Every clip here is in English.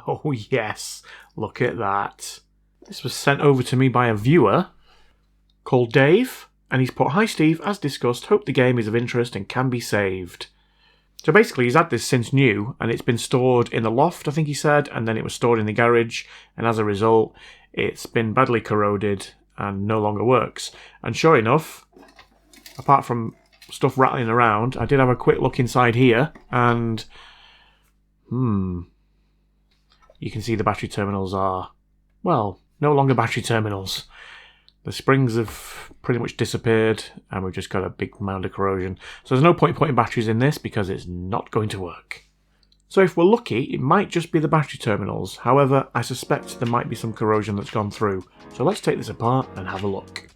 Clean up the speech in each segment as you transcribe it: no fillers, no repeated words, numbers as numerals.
Oh yes, look at that. This was sent over to me by a viewer called Dave, and he's put, "Hi Steve, as discussed, hope the game is of interest and can be saved." So basically he's had this since new, and it's been stored in the loft, I think he said, and then it was stored in the garage, and as a result it's been badly corroded and no longer works. And sure enough, apart from stuff rattling around, I did have a quick look inside here, and you can see the battery terminals are, well, no longer battery terminals. The springs have pretty much disappeared, and we've just got a big mound of corrosion. So there's no point putting batteries in this because it's not going to work. So if we're lucky, it might just be the battery terminals. However, I suspect there might be some corrosion that's gone through. So let's take this apart and have a look.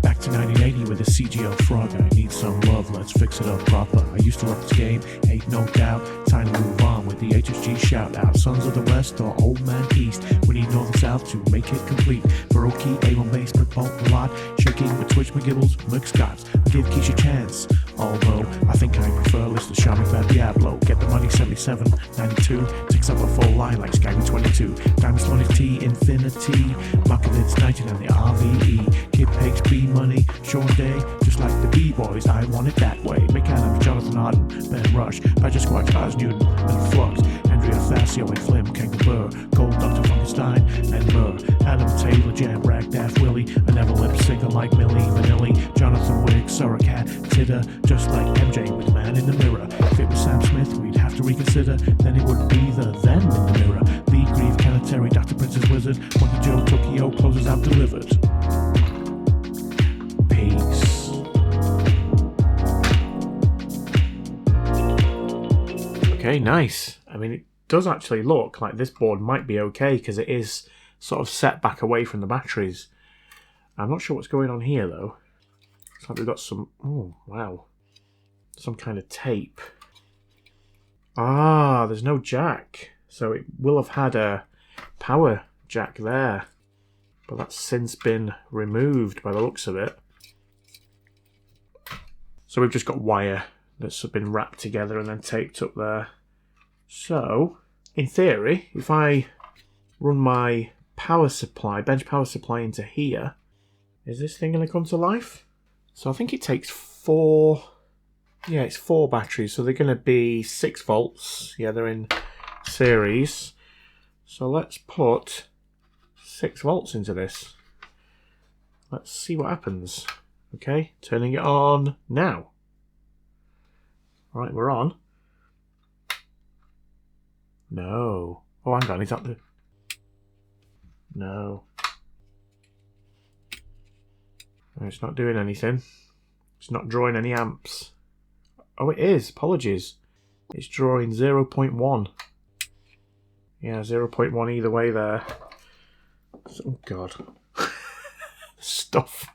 Back to 1980 with a CGL Frogger. I need some love, let's fix it up proper. I used to love this game, ain't no doubt. Time to move on with the HSG shout out. Sons of the West or Old Man East. We need North and South to make it complete. Baroque, A1 bass, brick bolt, a lot. Shaking with Twitch McGibbles, McScots. Give Keisha a chance. Although I think I prefer list of Charmin Fat Diablo. Get the money 77, 92. Ticks up a full line like Skyway 22. Diamond Sonic T, Infinity. Buckets 19 and the RVE. Kid Pigs, B Money, Sean Day. Just like the B-Boys, I want it that way. Mick Adams, Jonathan Harden, Ben Rush. Badger Squad, Charles Newton, and Flux. Andrea Facio and Flim, Kangaroo. Gold, Dr. Funkenstein, and Murr. Adam Taylor, Jam, Rag, Daft Willie. A never lip singer like Millie Vanilli. Jonathan Wigg, Surrocat, Tidder. Just like MJ with the Man in the Mirror. If it was Sam Smith, we'd have to reconsider. Then it would be the Them in the Mirror. Lee Grieve, Kenneth Terry, Dr. Princess Wizard. Monkey Joe, Tokyo, closes out delivered. Peace. Okay, nice. I mean, it does actually look like this board might be okay because it is sort of set back away from the batteries. I'm not sure what's going on here though. Looks like we've got some, oh wow, some kind of tape. Ah, there's no jack. So it will have had a power jack there. But that's since been removed by the looks of it. So we've just got wire that's been wrapped together and then taped up there. So, in theory, if I run my power supply, bench power supply into here, is this thing going to come to life? So I think it takes 4, yeah, it's 4 batteries, so they're going to be 6 volts. Yeah, they're in series. So let's put 6 volts into this. Let's see what happens. Okay, turning it on now. Right, we're on. No. Oh, hang on, is that the... No. It's not doing anything. It's not drawing any amps. Oh, it is. Apologies. It's drawing 0.1. Yeah, 0.1 either way there. Oh, God. Stuff.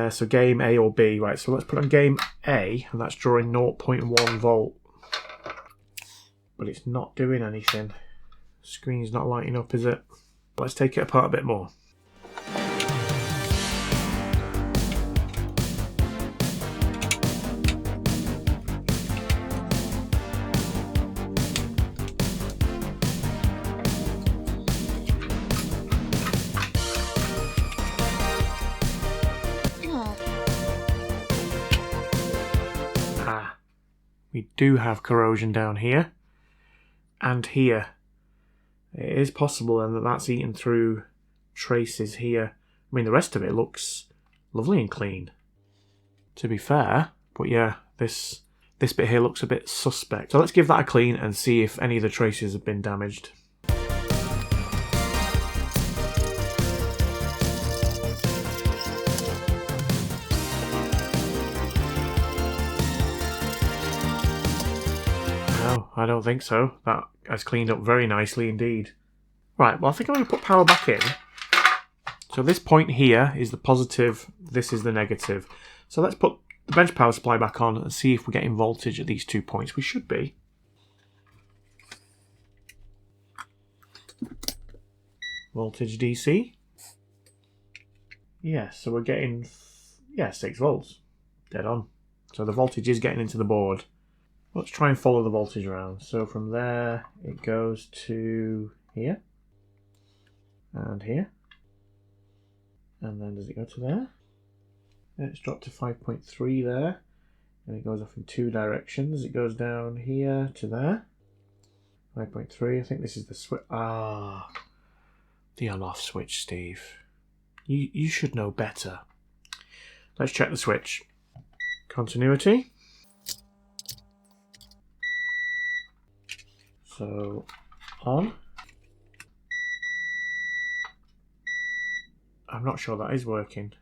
So game A or B. Right, so let's put on game A, and that's drawing 0.1 volt. But it's not doing anything. The screen's not lighting up, is it? Let's take it apart a bit more. We do have corrosion down here and here. It is possible then that that's eaten through traces here. I mean, the rest of it looks lovely and clean, to be fair. But yeah, this bit here looks a bit suspect. So let's give that a clean and see if any of the traces have been damaged. No, I don't think so. That has cleaned up very nicely indeed. Right, well I think I'm going to put power back in. So this point here is the positive, this is the negative. So let's put the bench power supply back on and see if we're getting voltage at these 2 points. We should be. Voltage DC. Yeah, so we're getting, 6 volts. Dead on. So the voltage is getting into the board. Let's try and follow the voltage around. So from there, it goes to here. And here. And then does it go to there? It's dropped to 5.3 there. And it goes off in two directions. It goes down here to there. 5.3. I think this is the switch. Ah. The on-off switch, Steve. You should know better. Let's check the switch. Continuity. So, on. I'm not sure that is working.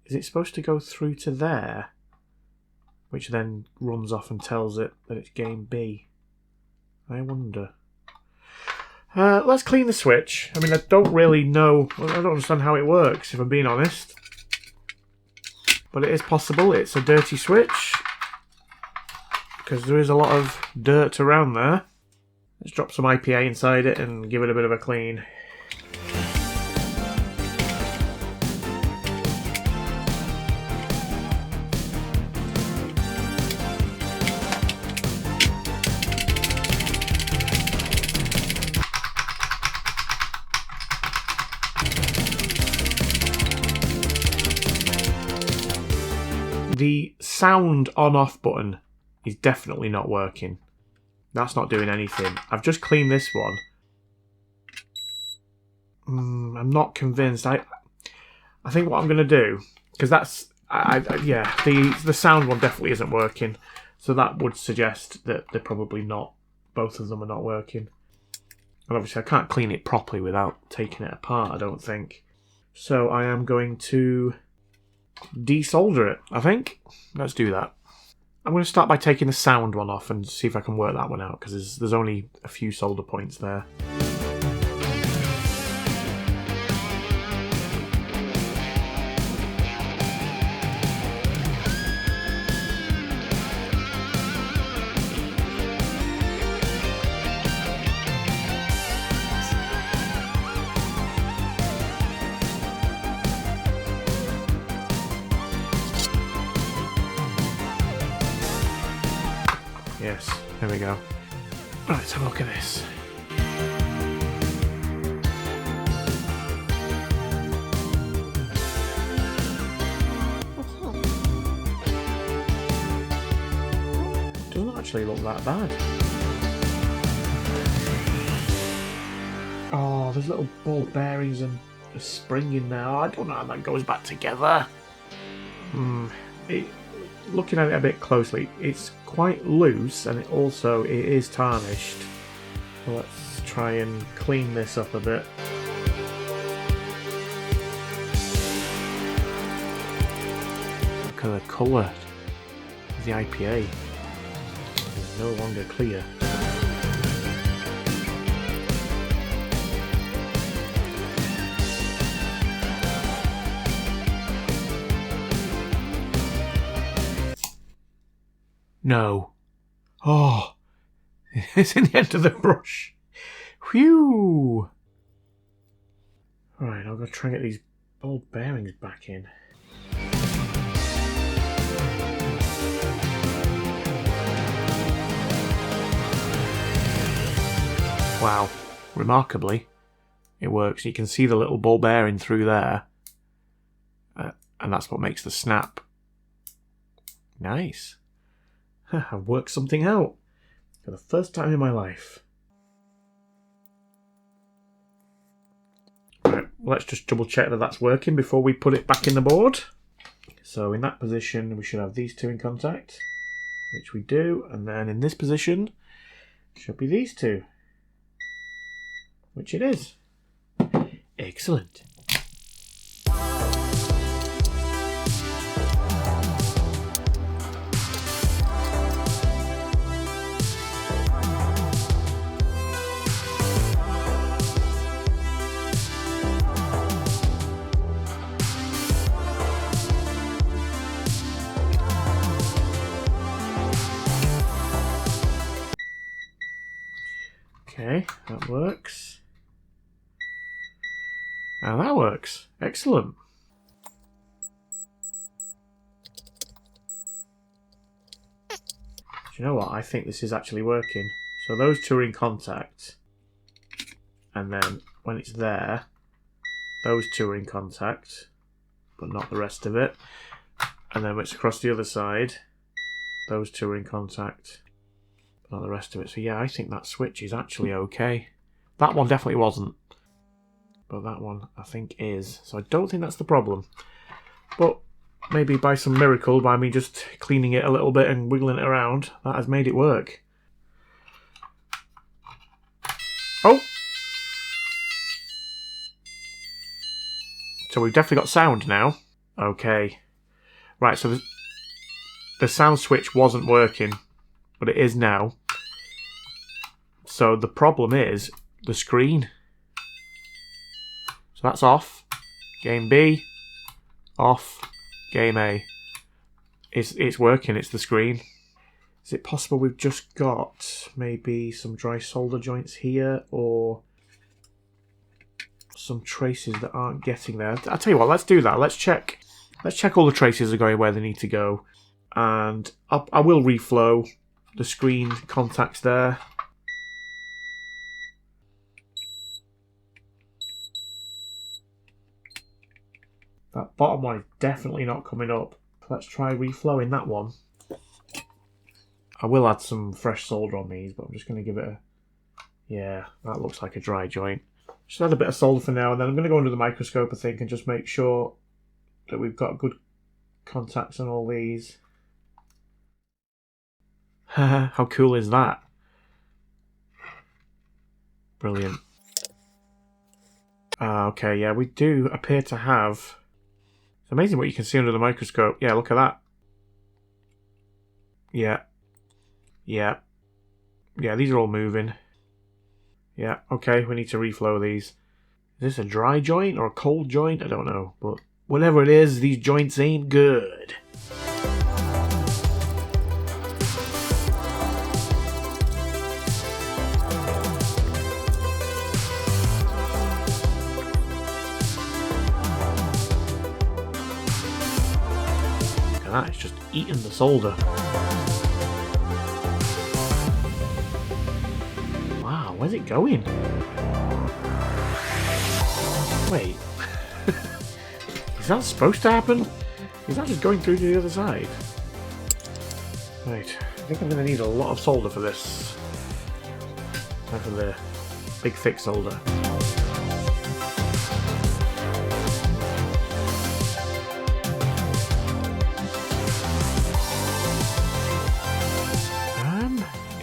Is it supposed to go through to there? Which then runs off and tells it that it's game B. I wonder. Let's clean the switch. I mean, I don't really know. I don't understand how it works, if I'm being honest. But it is possible. It's a dirty switch. Because there is a lot of dirt around there. Let's drop some IPA inside it and give it a bit of a clean. The sound on-off button is definitely not working. That's not doing anything. I've just cleaned this one. I'm not convinced. I think what I'm going to do, because that's yeah, the sound one definitely isn't working. So that would suggest that they're probably not. Both of them are not working. And obviously I can't clean it properly without taking it apart, I don't think. So I am going to desolder it, I think. Let's do that. I'm going to start by taking the sound one off and see if I can work that one out, because there's only a few solder points there. Yes, there we go. Right, let's have a look at this. Doesn't actually look that bad. Oh, there's little ball bearings and a spring in there. I don't know how that goes back together. Looking at it a bit closely, it's quite loose, and it is tarnished. So let's try and clean this up a bit. Look at the colour of the IPA. It's no longer clear. No. Oh, it's in the end of the brush. Whew. Right, I'll go try and get these ball bearings back in. Wow, remarkably, it works. You can see the little ball bearing through there, and that's what makes the snap. Nice. I've worked something out for the first time in my life. Right, let's just double check that that's working before we put it back in the board. So in that position, we should have these two in contact, which we do. And then in this position, should be these two, which it is. Excellent. Okay, that works. And that works. Excellent. you know what? I think this is actually working. So those two are in contact. And then when it's there, those two are in contact, but not the rest of it. And then when it's across the other side, those two are in contact, but not the rest of it. So yeah, I think that switch is actually okay. That one definitely wasn't, but that one I think is. So I don't think that's the problem. But maybe by some miracle, by me just cleaning it a little bit and wiggling it around, that has made it work. Oh! So we've definitely got sound now. Okay. Right, so the sound switch wasn't working, but it is now. So the problem is the screen. So that's off. Game B. Off. Game A. It's working, it's the screen. Is it possible we've just got maybe some dry solder joints here, or some traces that aren't getting there? I'll tell you what, let's do that. Let's check all the traces are going where they need to go. And I will reflow the screen contacts there. That bottom one is definitely not coming up. Let's try reflowing that one. I will add some fresh solder on these, but I'm just going to give it a... Yeah, that looks like a dry joint. Just add a bit of solder for now, and then I'm going to go under the microscope, I think, and just make sure that we've got good contacts on all these. How cool is that? Brilliant. Okay, yeah, we do appear to have... It's amazing what you can see under the microscope. Yeah, look at that. Yeah. Yeah. Yeah, these are all moving. Yeah, okay, we need to reflow these. Is this a dry joint or a cold joint? I don't know, but whatever it is, these joints ain't good. Look at that, it's just eating the solder. Wow, where's it going? Wait. Is that supposed to happen? Is that just going through to the other side? Right, I think I'm going to need a lot of solder for this. Time for the big thick solder.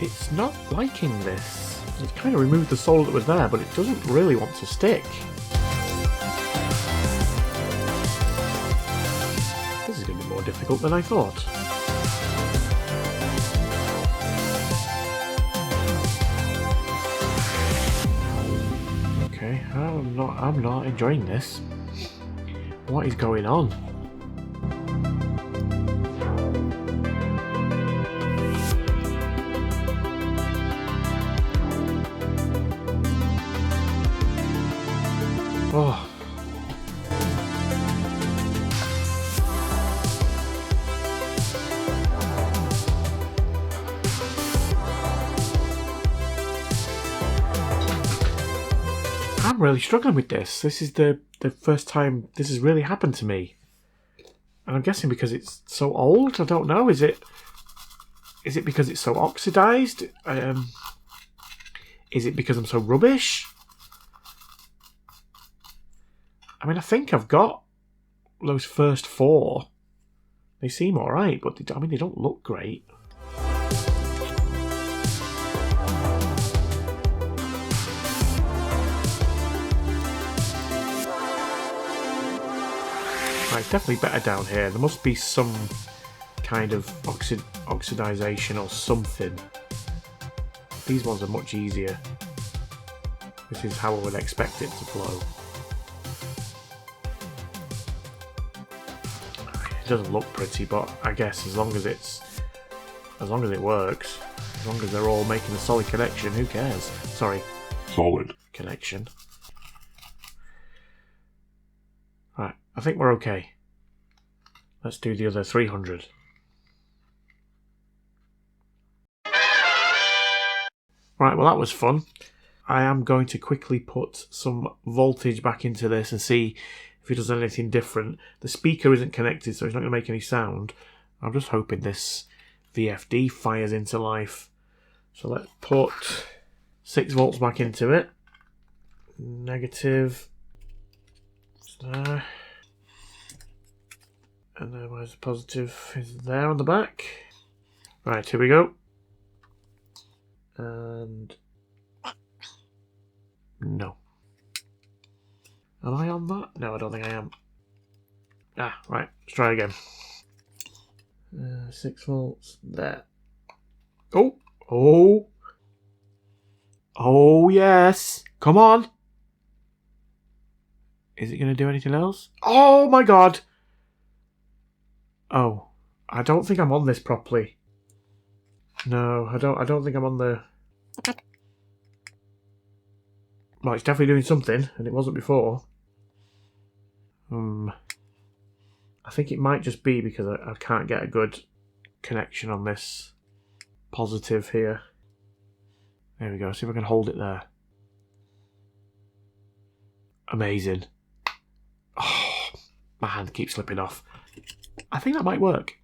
It's not liking this. It's kind of removed the solder that was there, but it doesn't really want to stick. This is going to be more difficult than I thought. Okay, I'm not enjoying this. What is going on? Oh. I'm really struggling with this. This is the first time this has really happened to me. And I'm guessing because it's so old? I don't know. Is it because it's so oxidized? Is it because I'm so rubbish? I mean, I think I've got those first four. They seem alright, but they don't look great. Right, it's definitely better down here. There must be some kind of oxidization or something. These ones are much easier. This is how I would expect it to flow. It doesn't look pretty, but I guess as long as it works, as long as they're all making a solid connection, who cares? Sorry. Solid connection. Right, I think we're okay. Let's do the other 300. Right, well that was fun. I am going to quickly put some voltage back into this and see if it does anything different. The speaker isn't connected, so it's not going to make any sound. I'm just hoping this VFD fires into life. So let's put 6 volts back into it. Negative. There. And then where's the positive? Is there on the back. Right, here we go. And no. Am I on that? No, I don't think I am. Ah, right. Let's try again. 6 volts. There. Oh! Oh! Oh, yes! Come on! Is it going to do anything else? Oh, my God! Oh. I don't think I'm on this properly. No, I don't think I'm on the... Well, it's definitely doing something, and it wasn't before. I think it might just be because I can't get a good connection on this positive here. There we go. See if I can hold it there. Amazing. Oh, my hand keeps slipping off. I think that might work.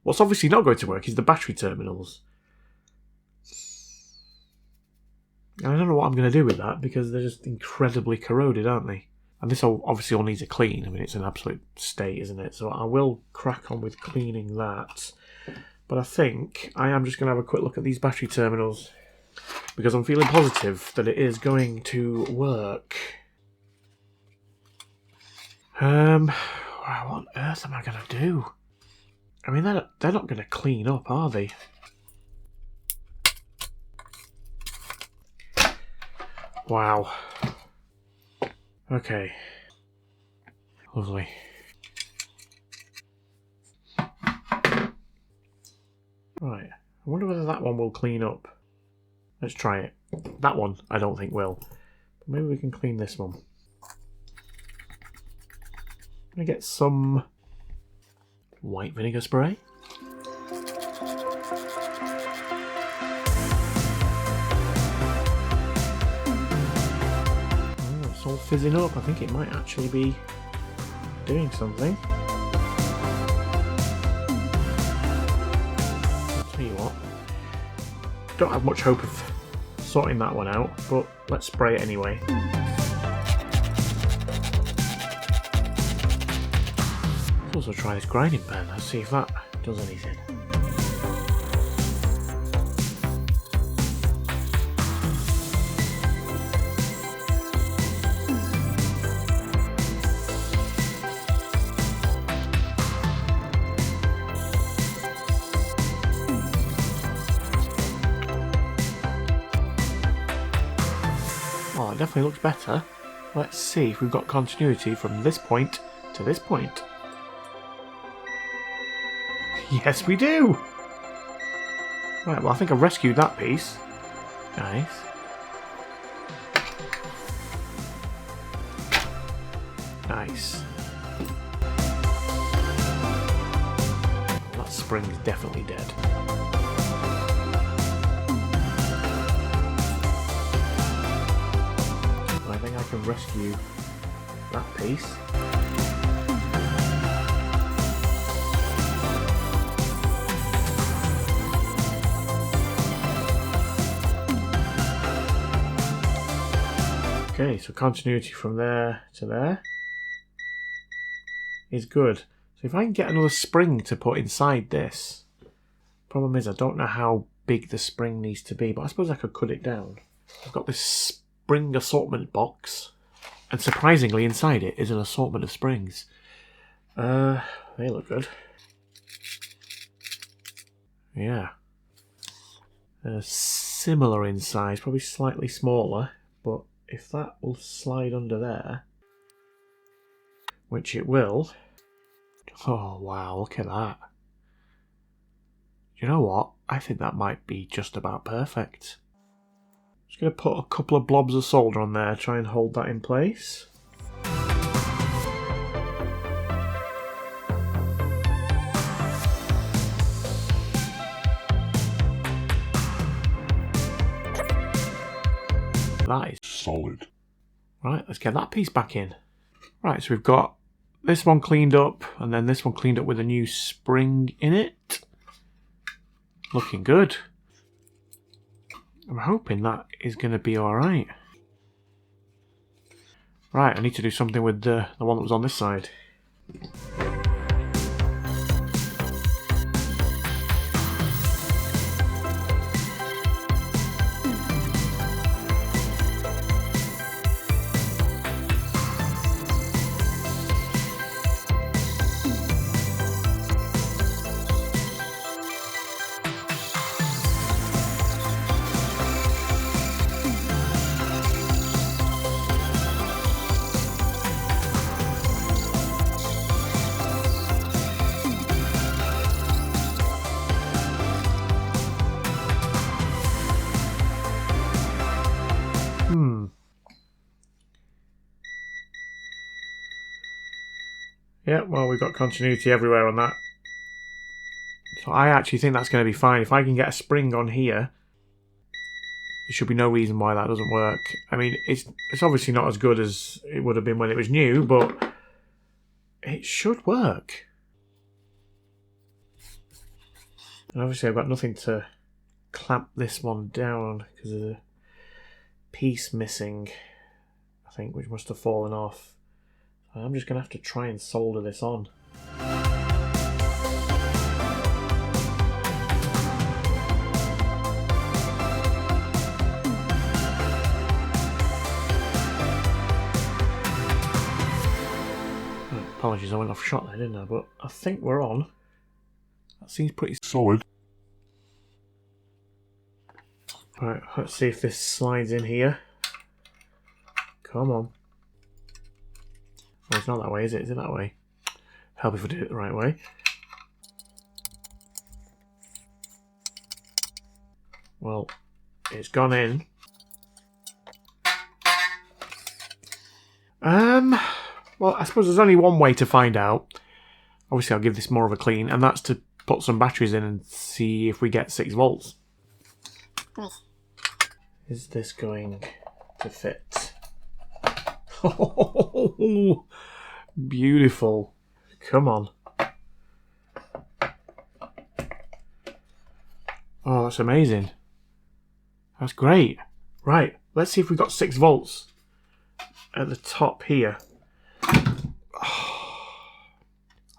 What's obviously not going to work is the battery terminals. I don't know what I'm going to do with that because they're just incredibly corroded, aren't they? And this obviously all needs a clean. I mean, it's an absolute state, isn't it? So I will crack on with cleaning that. But I think I am just going to have a quick look at these battery terminals because I'm feeling positive that it is going to work. What on earth am I going to do? I mean, they're not going to clean up, are they? Wow. Okay. Lovely. Right. I wonder whether that one will clean up. Let's try it. That one, I don't think will. But maybe we can clean this one. I'm going to get some white vinegar spray. It's all fizzing up. I think it might actually be doing something. I'll tell you what. Don't have much hope of sorting that one out, but let's spray it anyway. Let's also try this grinding pen. Let's see if that does anything. Oh, it definitely looks better. Let's see if we've got continuity from this point to this point. Yes, we do! Right, well, I think I've rescued that piece. Nice. Nice. That spring is definitely dead. I think I can rescue that piece. Okay, so continuity from there to there is good. So if I can get another spring to put inside this, problem is I don't know how big the spring needs to be, but I suppose I could cut it down. I've got this spring assortment box, and surprisingly inside it is an assortment of springs. They look good. Yeah. Similar in size, probably slightly smaller, but if that will slide under there, which it will. Oh wow, look at that. You know what? I think that might be just about perfect. Just going to put a couple of blobs of solder on there, try and hold that in place. That is solid. right. Let's get that piece back in. Right, so we've got this one cleaned up, and then this one cleaned up with a new spring in it. Looking good. I'm hoping that is going to be alright. Right, I need to do something with the one that was on this side. Yeah, well, we've got continuity everywhere on that. So I actually think that's going to be fine. If I can get a spring on here, there should be no reason why that doesn't work. I mean, it's obviously not as good as it would have been when it was new, but it should work. And obviously I've got nothing to clamp this one down because there's a piece missing, I think, which must have fallen off. I'm just going to have to try and solder this on. Apologies, I went off shot there, didn't I? But I think we're on. That seems pretty Solid. Right, let's see if this slides in here. Come on. Oh, it's not that way, is it? Is it that way? Help if I do it the right way. Well, it's gone in. Well, I suppose there's only one way to find out. Obviously, I'll give this more of a clean, and that's to put some batteries in and see if we get 6 volts. Is this going to fit? Oh, beautiful. Come on. Oh, that's amazing. That's great. Right, let's see if we've got 6 volts at the top here. I'll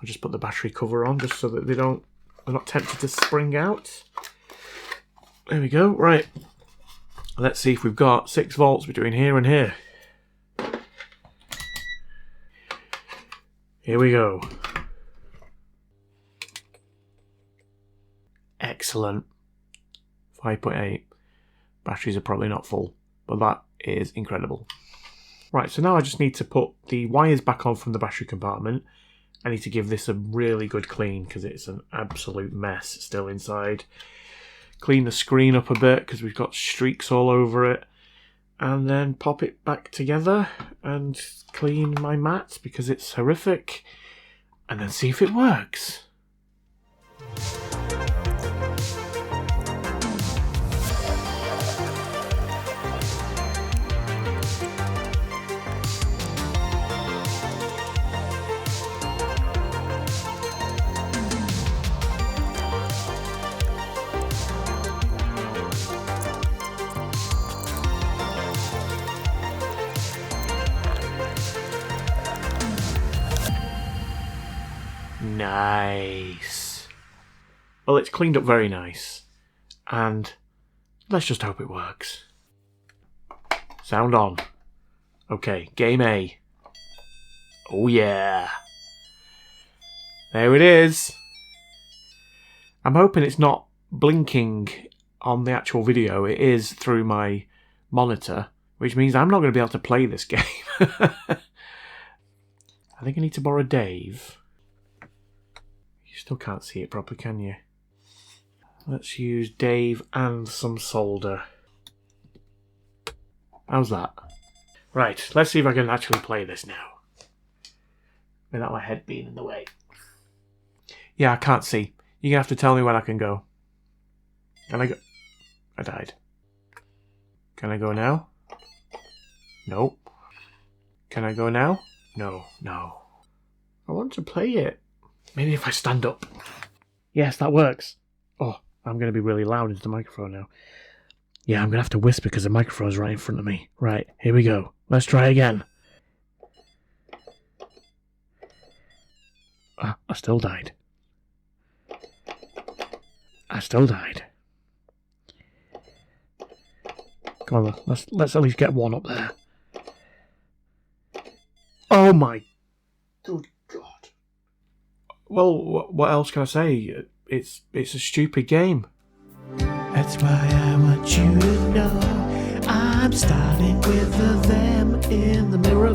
just put the battery cover on just so that they're not tempted to spring out. There we go. Right. Let's see if we've got 6 volts between here and here. Here we go. Excellent. 5.8. Batteries are probably not full, but that is incredible. Right, so now I just need to put the wires back on from the battery compartment. I need to give this a really good clean because it's an absolute mess still inside. Clean the screen up a bit because we've got streaks all over it. And then pop it back together and clean my mats because it's horrific. And then see if it works. Nice. Well, it's cleaned up very nice. And let's just hope it works. Sound on. Okay, game A. Oh yeah. There it is. I'm hoping it's not blinking on the actual video. It is through my monitor, which means I'm not going to be able to play this game. I think I need to borrow Dave. You still can't see it properly, can you? Let's use Dave and some solder. How's that? Right, let's see if I can actually play this now. Without my head being in the way. Yeah, I can't see. You're going to have to tell me when I can go. Can I go? I died. Can I go now? Nope. Can I go now? No. I want to play it. Maybe if I stand up. Yes, that works. Oh, I'm going to be really loud into the microphone now. Yeah, I'm going to have to whisper because the microphone's right in front of me. Right, here we go. Let's try again. I still died. Come on, let's at least get one up there. Oh my good God. Well, what else can I say? It's a stupid game. That's why I want you to know I'm starting with the them in the mirror.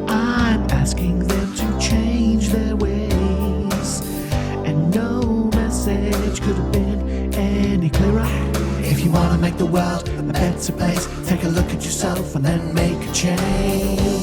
I'm asking them to change their ways, and no message could have been any clearer. If you want to make the world a better place, take a look at yourself and then make a change.